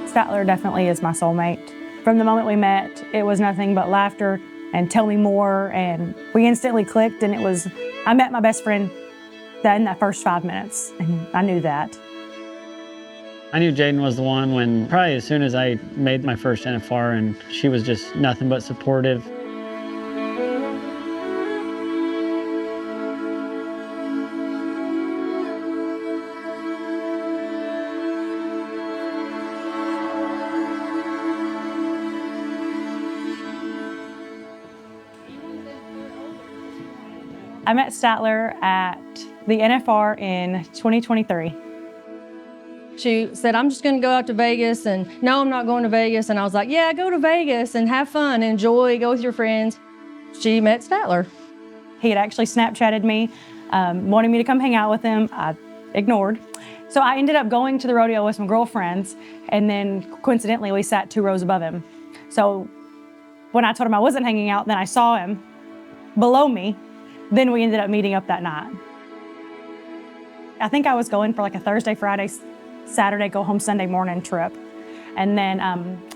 Statler definitely is my soulmate. From the moment we met, it was nothing but laughter and tell me more, and we instantly clicked, and I met my best friend in that first 5 minutes, and I knew that. I knew Jaden was the one when probably as soon as I made my first NFR, and she was just nothing but supportive. I met Statler at the NFR in 2023. She said, I'm just gonna go out to Vegas, and no, I'm not going to Vegas. And I was like, yeah, go to Vegas and have fun, enjoy, go with your friends. She met Statler. He had actually Snapchatted me, wanting me to come hang out with him. I ignored. So I ended up going to the rodeo with some girlfriends, and then coincidentally, we sat 2 rows above him. So when I told him I wasn't hanging out, then I saw him below me. Then we ended up meeting up that night. I think I was going for like a Thursday, Friday, Saturday, go home Sunday morning trip. And then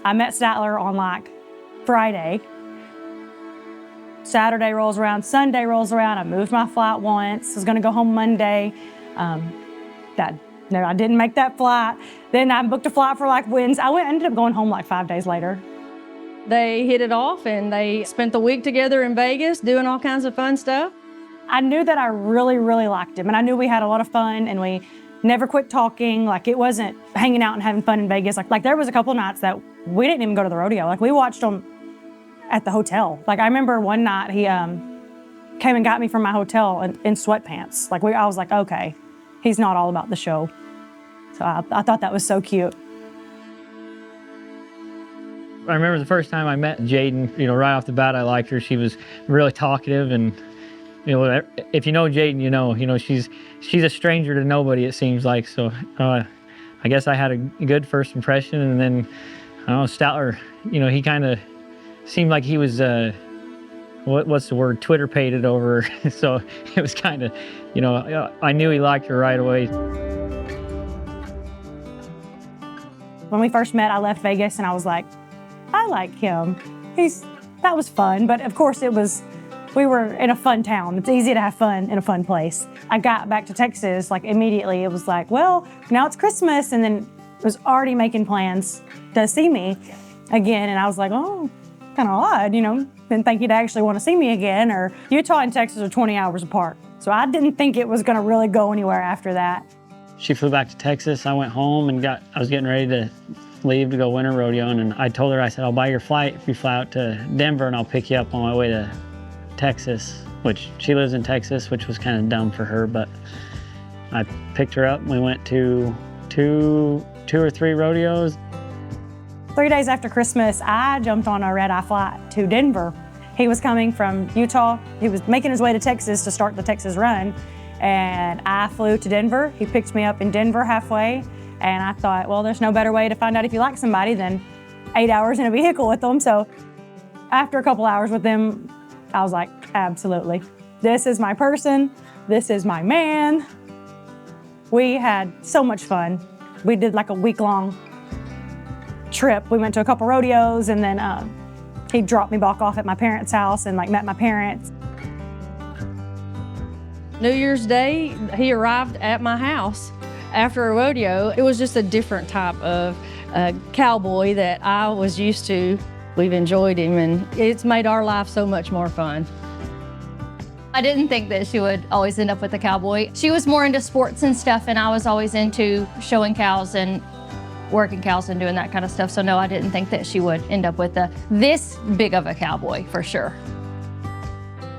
I met Statler on like Friday. Saturday rolls around, Sunday rolls around. I moved my flight once, was gonna go home Monday. No, I didn't make that flight. Then I booked a flight for like Wednesday. I ended up going home like 5 days later. They hit it off, and they spent the week together in Vegas doing all kinds of fun stuff. I knew that I really, really liked him, and I knew we had a lot of fun, and we never quit talking. Like, it wasn't hanging out and having fun in Vegas. Like there was a couple nights that we didn't even go to the rodeo. Like, we watched him at the hotel. Like, I remember one night he came and got me from my hotel in sweatpants. Like, I was like, okay, he's not all about the show. So I thought that was so cute. I remember the first time I met Jaden, right off the bat, I liked her. She was really talkative, and if you know Jaden, she's a stranger to nobody, it seems like. So I guess I had a good first impression, and then I don't know, Statler, he kind of seemed like he was what's the word, Twitter pated over her. So it was kind of, I knew he liked her right away. When we first met, I left Vegas and I was like, I like him. That was fun, but of course we were in a fun town. It's easy to have fun in a fun place. I got back to Texas, like immediately. It was like, well, now it's Christmas, and then was already making plans to see me again. And I was like, oh, kind of odd, Didn't think he'd actually want to see me again. Or Utah and Texas are 20 hours apart. So I didn't think it was gonna really go anywhere after that. She flew back to Texas. I went home and I was getting ready to leave to go winter rodeoing, and I told her, I said, I'll buy your flight if you fly out to Denver, and I'll pick you up on my way to Texas, which she lives in Texas, which was kind of dumb for her, but I picked her up and we went to two or three rodeos. 3 days after Christmas, I jumped on a red-eye flight to Denver. He was coming from Utah. He was making his way to Texas to start the Texas run, and I flew to Denver. He picked me up in Denver halfway, and I thought, well, there's no better way to find out if you like somebody than 8 hours in a vehicle with them. So after a couple hours with them, I was like, absolutely. This is my person. This is my man. We had so much fun. We did like a week-long trip. We went to a couple rodeos, and then he dropped me back off at my parents' house and met my parents. New Year's Day, he arrived at my house after a rodeo. It was just a different type of cowboy that I was used to. We've enjoyed him, and it's made our life so much more fun. I didn't think that she would always end up with a cowboy. She was more into sports and stuff, and I was always into showing cows and working cows and doing that kind of stuff. So no, I didn't think that she would end up with this big of a cowboy, for sure.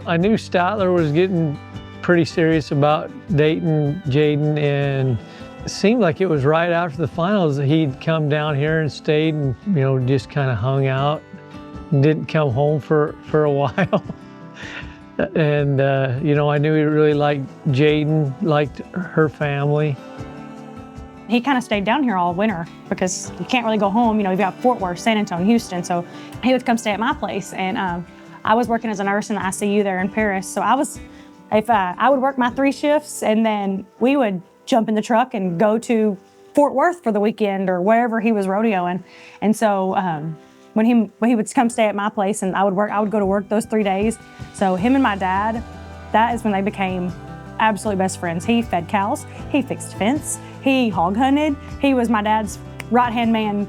I knew Statler was getting pretty serious about dating Jaden, and it seemed like it was right after the finals that he'd come down here and stayed and, just kind of hung out. Didn't come home for a while. And, I knew he really liked Jaden, liked her family. He kind of stayed down here all winter because you can't really go home. You've got Fort Worth, San Antonio, Houston. So he would come stay at my place. And I was working as a nurse in the ICU there in Paris. So I would work my 3 shifts, and then we would jump in the truck and go to Fort Worth for the weekend or wherever he was rodeoing. And so when he would come stay at my place and I would go to work those 3 days. So him and my dad, that is when they became absolute best friends. He fed cows, he fixed fence, he hog hunted. He was my dad's right-hand man.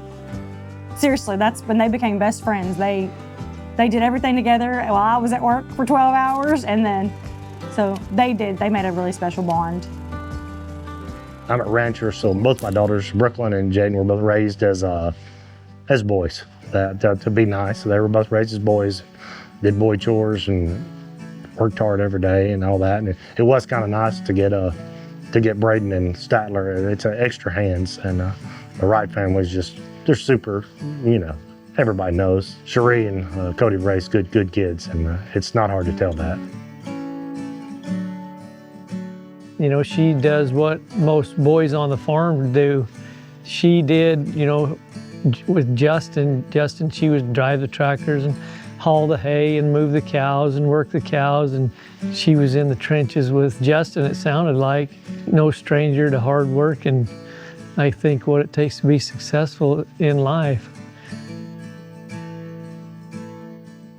Seriously, that's when they became best friends. They did everything together while I was at work for 12 hours, and then, so they made a really special bond. I'm a rancher, so both my daughters, Brooklyn and Jaden, were both raised as boys. To be nice, so they were both raised as boys, did boy chores and worked hard every day and all that. And it was kind of nice to get Braden and Statler. It's extra hands, and the Wright family's they're super, everybody knows. Cherie and Cody raised good kids, and it's not hard to tell that. She does what most boys on the farm do. She did, with Justin, she would drive the tractors and haul the hay and move the cows and work the cows. And she was in the trenches with Justin, it sounded like. No stranger to hard work, and I think what it takes to be successful in life.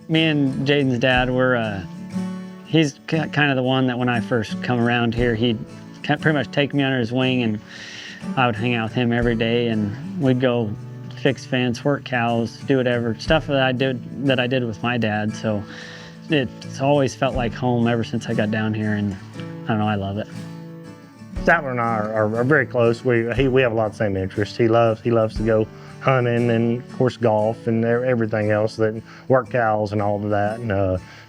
Me and Jaden's dad, he's kind of the one that when I first come around here, he'd pretty much take me under his wing, and I would hang out with him every day, and we'd go fix fence, work cows, do whatever, stuff that I did with my dad. So it's always felt like home ever since I got down here, and I don't know, I love it. Statler and I are very close. We have a lot of the same interests. He loves to go hunting and, of course, golf and everything else, that work cows and all of that. And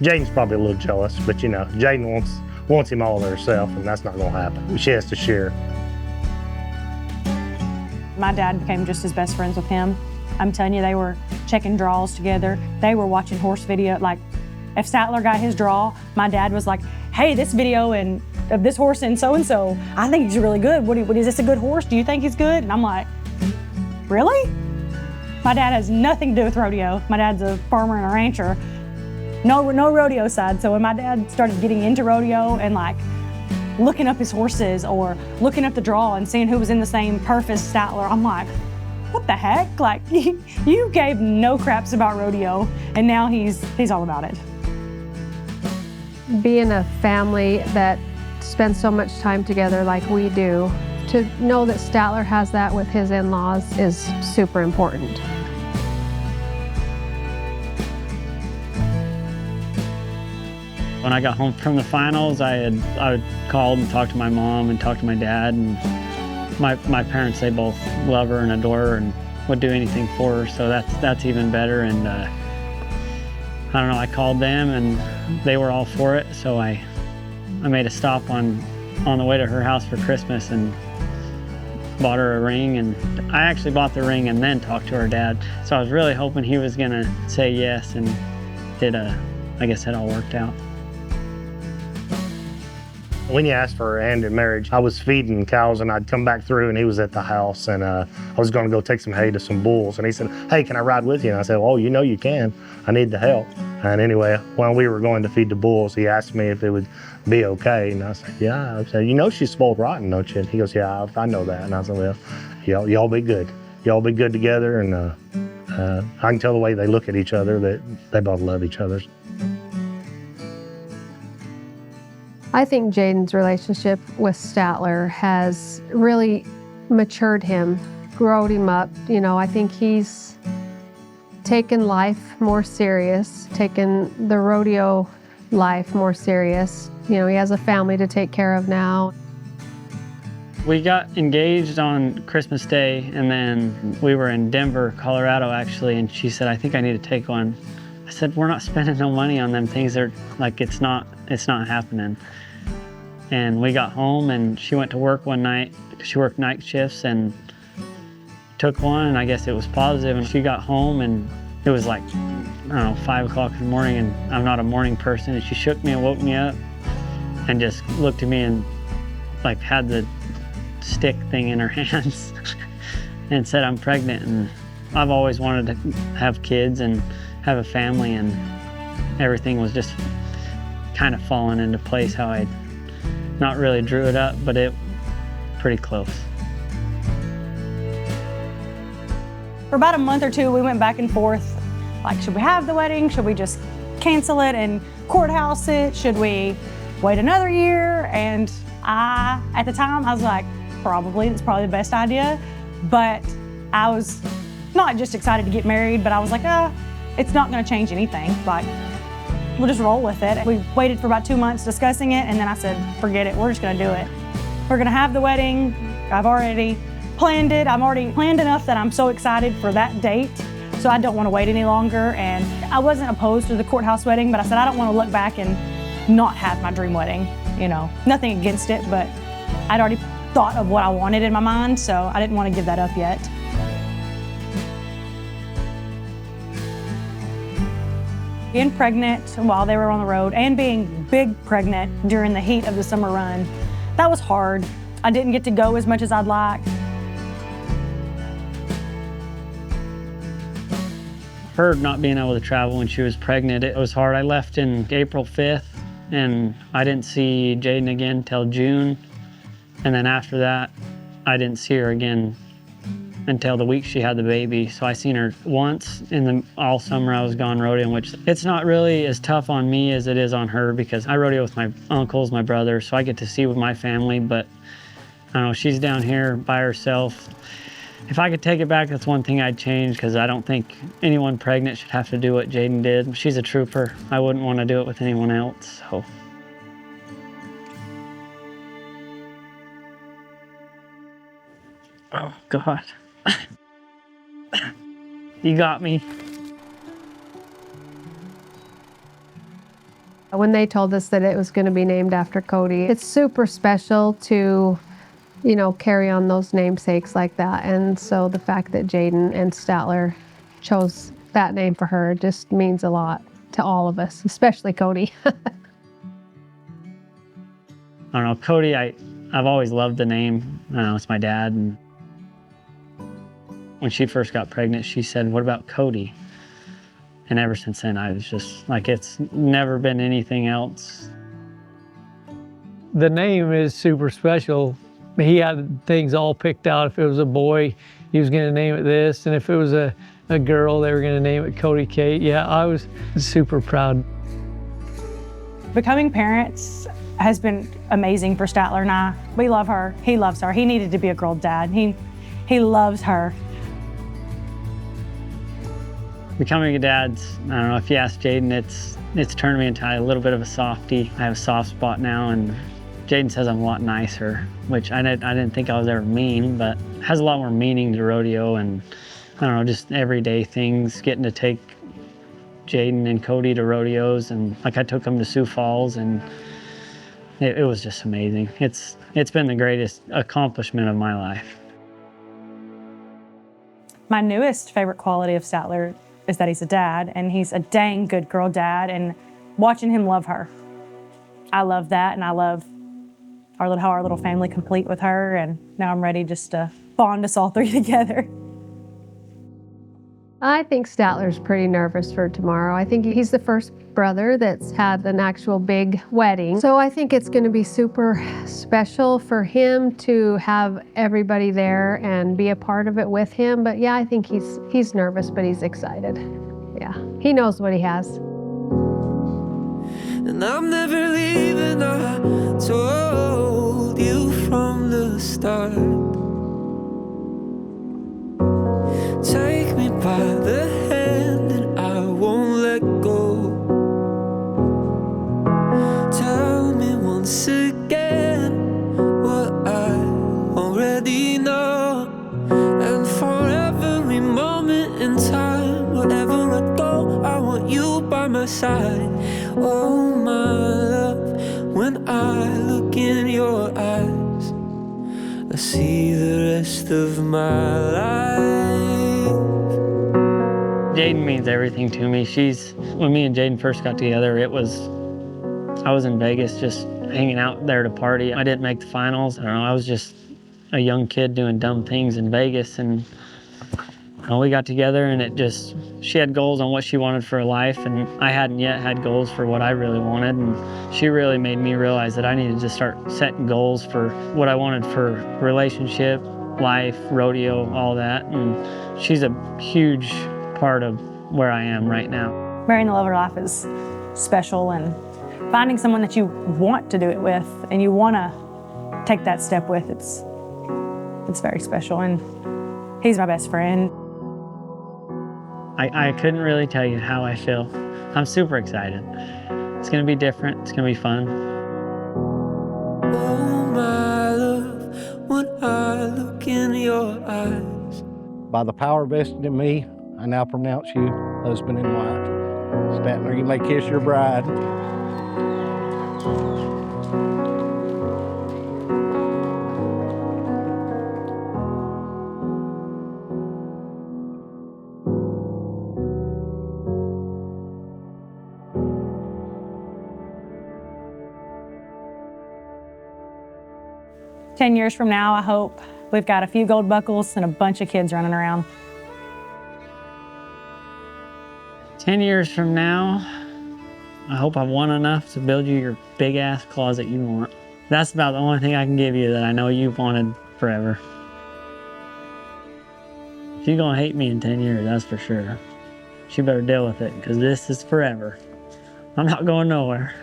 Jaden's probably a little jealous, but Jaden wants him all to herself, and that's not going to happen. She has to share. My dad became just as best friends with him. I'm telling you, they were checking draws together. They were watching horse video. Like, if Statler got his draw, my dad was like, hey, this video and of this horse and so-and-so, I think he's really good. What is this a good horse? Do you think he's good? And I'm like, really? My dad has nothing to do with rodeo. My dad's a farmer and a rancher. No rodeo side. So when my dad started getting into rodeo and like looking up his horses or looking up the draw and seeing who was in the same perf as Statler, I'm like, what the heck? Like, you gave no craps about rodeo, and now he's all about it. Being a family that spends so much time together like we do, to know that Statler has that with his in-laws is super important. When I got home from the finals, I would call and talk to my mom and talk to my dad, and my parents, they both love her and adore her and would do anything for her, so that's even better. And I don't know, I called them and they were all for it, so I made a stop on the way to her house for Christmas and bought her a ring. And I actually bought the ring and then talked to her dad, so I was really hoping he was gonna say yes, and I guess it all worked out. When you asked for her hand in marriage, I was feeding cows, and I'd come back through and he was at the house, and I was gonna go take some hay to some bulls, and he said, hey, can I ride with you? And I said, oh, you can. I need the help. And anyway, when we were going to feed the bulls, he asked me if it would be okay, and I said, yeah. I said, she's spoiled rotten, don't you? And he goes, yeah, I know that. And I said, well, y'all be good. Y'all be good together, and I can tell the way they look at each other that they both love each other. I think Jaden's relationship with Statler has really matured him, grown him up. I think he's taken life more serious, taken the rodeo life more serious. He has a family to take care of now. We got engaged on Christmas Day, and then we were in Denver, Colorado, actually, and she said, I think I need to take one. I said, we're not spending no money on them things. They're like, it's not happening. And we got home, and she went to work one night. She worked night shifts and took one, and I guess it was positive. And she got home, and it was like, 5 o'clock in the morning, and I'm not a morning person. And she shook me and woke me up and just looked at me and like had the stick thing in her hands and said, I'm pregnant. And I've always wanted to have kids and have a family, and everything was just kind of falling into place how I not really drew it up, but it pretty close. For about a month or two, we went back and forth. Like, should we have the wedding? Should we just cancel it and courthouse it? Should we wait another year? And at the time, I was like, it's probably the best idea. But I was not just excited to get married, but I was like, it's not gonna change anything. Like, we'll just roll with it. We waited for about 2 months discussing it, and then I said, forget it, we're just gonna do it. We're gonna have the wedding. I've already planned it. I'm already planned enough that I'm so excited for that date, so I don't wanna wait any longer. And I wasn't opposed to the courthouse wedding, but I said, I don't wanna look back and not have my dream wedding. You know, nothing against it, but I'd already thought of what I wanted in my mind, so I didn't wanna give that up yet. Being pregnant while they were on the road and being big pregnant during the heat of the summer run, that was hard. I didn't get to go as much as I'd like. Her not being able to travel when she was pregnant, it was hard. I left in April 5th and I didn't see Jaden again till June. And then after that, I didn't see her again until the week she had the baby. So I seen her once all summer I was gone rodeoing, which it's not really as tough on me as it is on her because I rodeo with my uncles, my brothers, so I get to see with my family, but I don't know, she's down here by herself. If I could take it back, that's one thing I'd change because I don't think anyone pregnant should have to do what Jaden did. She's a trooper. I wouldn't want to do it with anyone else, so. Oh, God. You got me. When they told us that it was going to be named after Cody, it's super special to, you know, carry on those namesakes like that. And so the fact that Jaden and Statler chose that name for her just means a lot to all of us, especially Cody. I don't know, Cody, I've always loved the name. I don't know, it's my dad. And when she first got pregnant, she said, what about Cody? And ever since then, I was just like, it's never been anything else. The name is super special. He had things all picked out. If it was a boy, he was gonna name it this. And if it was a girl, they were gonna name it Cody Kate. Yeah, I was super proud. Becoming parents has been amazing for Statler and I. We love her, he loves her. He needed to be a girl dad. He loves her. Becoming a dad, I don't know, if you ask Jaden, it's turned me into a little bit of a softie. I have a soft spot now, and Jaden says I'm a lot nicer, which I didn't think I was ever mean, but it has a lot more meaning to rodeo and, I don't know, just everyday things, getting to take Jaden and Cody to rodeos, and like I took them to Sioux Falls, and it was just amazing. It's been the greatest accomplishment of my life. My newest favorite quality of Statler is that he's a dad, and he's a dang good girl dad, and watching him love her. I love that, and I love how our little family complete with her, and now I'm ready just to bond us all three together. I think Statler's pretty nervous for tomorrow. I think he's the first brother that's had an actual big wedding. So I think it's gonna be super special for him to have everybody there and be a part of it with him. But yeah, I think he's nervous, but he's excited. Yeah, he knows what he has. And I'm never leaving, I told you from the start. Take me by the hand and I won't let go. Tell me once again what I already know. And for every moment in time, wherever I go, I want you by my side. Oh my love, when I look in your eyes, I see the rest of my life. Jaden means everything to me. When me and Jaden first got together, I was in Vegas just hanging out there to party. I didn't make the finals. I don't know, I was just a young kid doing dumb things in Vegas, and we got together, and she had goals on what she wanted for her life, and I hadn't yet had goals for what I really wanted, and she really made me realize that I needed to start setting goals for what I wanted for relationship, life, rodeo, all that. And she's a huge part of where I am right now. Marrying the love of your life is special, and finding someone that you want to do it with and you want to take that step with, it's very special. And he's my best friend. I couldn't really tell you how I feel. I'm super excited. It's gonna be different, it's gonna be fun. Oh my love, when I look in your eyes. By the power vested in me, I now pronounce you husband and wife. Statler, you may kiss your bride. 10 years from now, I hope we've got a few gold buckles and a bunch of kids running around. 10 years from now, I hope I've won enough to build you your big ass closet you want. That's about the only thing I can give you that I know you've wanted forever. She's gonna hate me in 10 years, that's for sure. She better deal with it, because this is forever. I'm not going nowhere.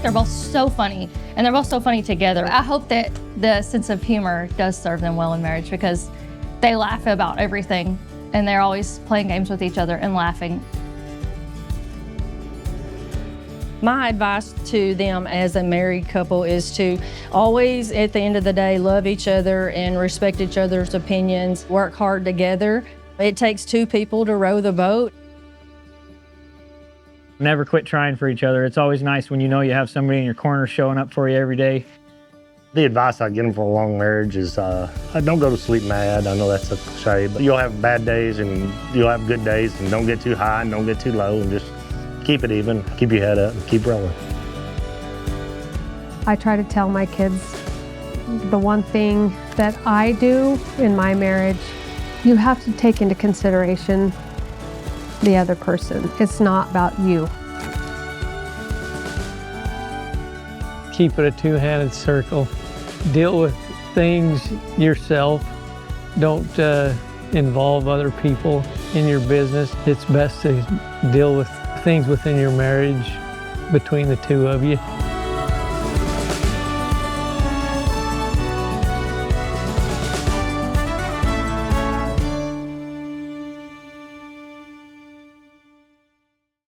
They're both so funny, and they're both so funny together. I hope that the sense of humor does serve them well in marriage, because they laugh about everything, and they're always playing games with each other and laughing. My advice to them as a married couple is to always, at the end of the day, love each other and respect each other's opinions, work hard together. It takes two people to row the boat. Never quit trying for each other. It's always nice when you know you have somebody in your corner showing up for you every day. The advice I give them for a long marriage is don't go to sleep mad. I know that's a cliche, but you'll have bad days and you'll have good days, and don't get too high and don't get too low, and just keep it even, keep your head up and keep rolling. I try to tell my kids the one thing that I do in my marriage, you have to take into consideration the other person. It's not about you. Keep it a two-handed circle. Deal with things yourself. Don't involve other people in your business. It's best to deal with things within your marriage between the two of you.